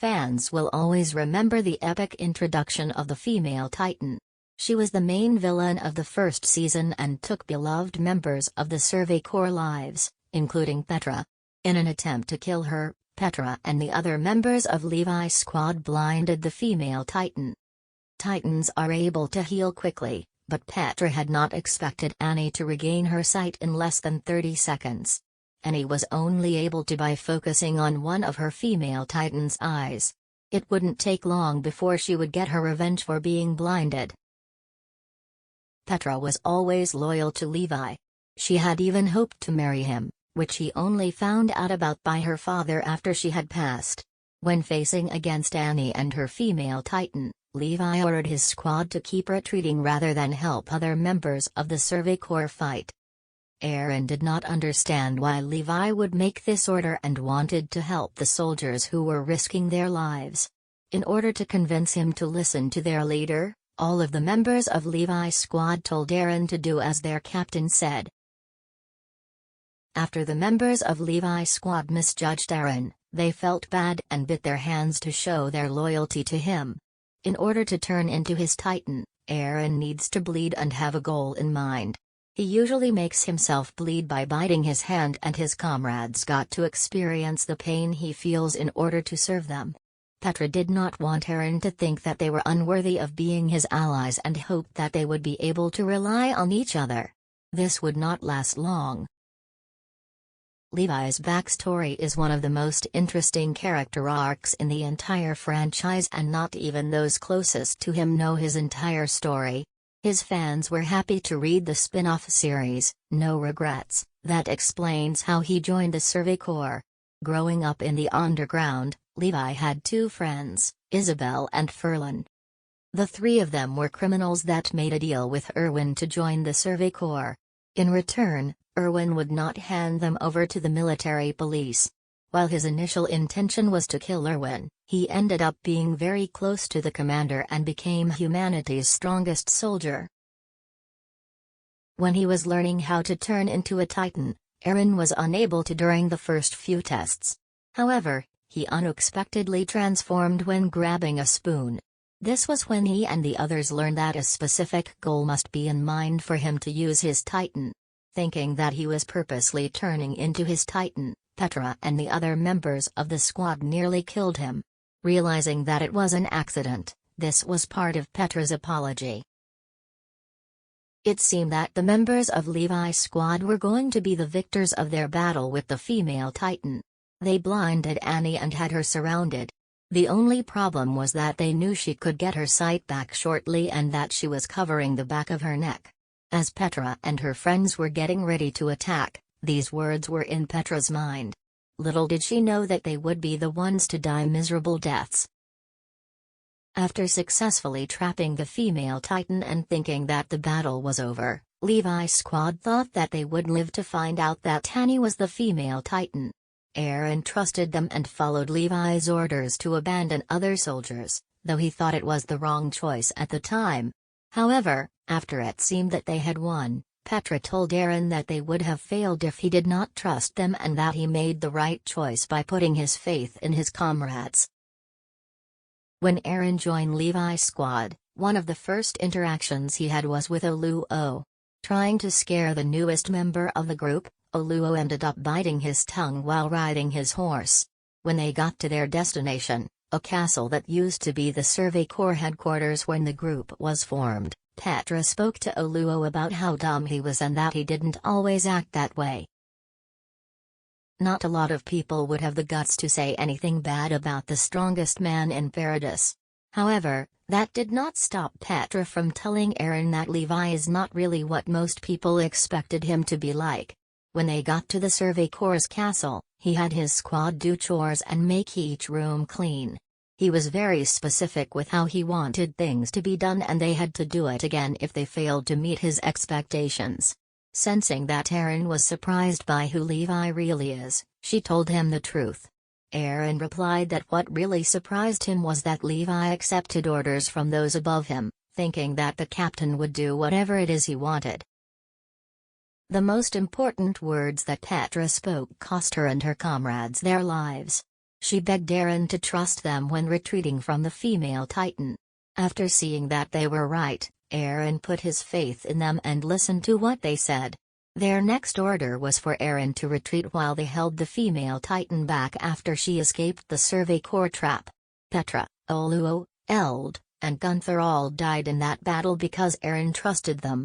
fans will always remember the epic introduction of the female Titan. She was the main villain of the first season and took beloved members of the Survey Corps lives, including Petra. In an attempt to kill her, Petra and the other members of Levi Squad blinded the female Titan. Titans are able to heal quickly, but Petra had not expected Annie to regain her sight in less than 30 seconds. Annie was only able to by focusing on one of her female Titan's eyes. It wouldn't take long before she would get her revenge for being blinded. Petra was always loyal to Levi. She had even hoped to marry him, which he only found out about by her father after she had passed. When facing against Annie and her female Titan, Levi ordered his squad to keep retreating rather than help other members of the Survey Corps fight. Eren did not understand why Levi would make this order and wanted to help the soldiers who were risking their lives. In order to convince him to listen to their leader, all of the members of Levi's squad told Eren to do as their captain said. After the members of Levi's squad misjudged Eren, they felt bad and bit their hands to show their loyalty to him. In order to turn into his Titan, Eren needs to bleed and have a goal in mind. He usually makes himself bleed by biting his hand, and his comrades got to experience the pain he feels in order to serve them. Petra did not want Eren to think that they were unworthy of being his allies and hoped that they would be able to rely on each other. This would not last long. Levi's backstory is one of the most interesting character arcs in the entire franchise, and not even those closest to him know his entire story. His fans were happy to read the spin-off series, No Regrets, that explains how he joined the Survey Corps. Growing up in the underground, Levi had two friends, Isabel and Ferlin. The three of them were criminals that made a deal with Erwin to join the Survey Corps. In return, Erwin would not hand them over to the military police. While his initial intention was to kill Erwin, he ended up being very close to the commander and became humanity's strongest soldier. When he was learning how to turn into a Titan, Eren was unable to during the first few tests. However, he unexpectedly transformed when grabbing a spoon. This was when he and the others learned that a specific goal must be in mind for him to use his Titan. Thinking that he was purposely turning into his Titan, Petra and the other members of the squad nearly killed him. Realizing that it was an accident, this was part of Petra's apology. It seemed that the members of Levi's squad were going to be the victors of their battle with the female Titan. They blinded Annie and had her surrounded. The only problem was that they knew she could get her sight back shortly and that she was covering the back of her neck. As Petra and her friends were getting ready to attack, these words were in Petra's mind. Little did she know that they would be the ones to die miserable deaths. After successfully trapping the female Titan and thinking that the battle was over, Levi's squad thought that they would live to find out that Annie was the female Titan. Eren trusted them and followed Levi's orders to abandon other soldiers, though he thought it was the wrong choice at the time. However, after it seemed that they had won, Petra told Eren that they would have failed if he did not trust them and that he made the right choice by putting his faith in his comrades. When Eren joined Levi's squad, one of the first interactions he had was with Oluo. Trying to scare the newest member of the group, Oluo ended up biting his tongue while riding his horse. When they got to their destination, a castle that used to be the Survey Corps headquarters when the group was formed, Petra spoke to Oluo about how dumb he was and that he didn't always act that way. Not a lot of people would have the guts to say anything bad about the strongest man in Paradise. However, that did not stop Petra from telling Eren that Levi is not really what most people expected him to be like. When they got to the Survey Corps' castle, he had his squad do chores and make each room clean. He was very specific with how he wanted things to be done, and they had to do it again if they failed to meet his expectations. Sensing that Eren was surprised by who Levi really is, she told him the truth. Eren replied that what really surprised him was that Levi accepted orders from those above him, thinking that the captain would do whatever it is he wanted. The most important words that Petra spoke cost her and her comrades their lives. She begged Eren to trust them when retreating from the female Titan. After seeing that they were right, Eren put his faith in them and listened to what they said. Their next order was for Eren to retreat while they held the female Titan back after she escaped the Survey Corps trap. Petra, Oluo, Eld, and Gunther all died in that battle because Eren trusted them.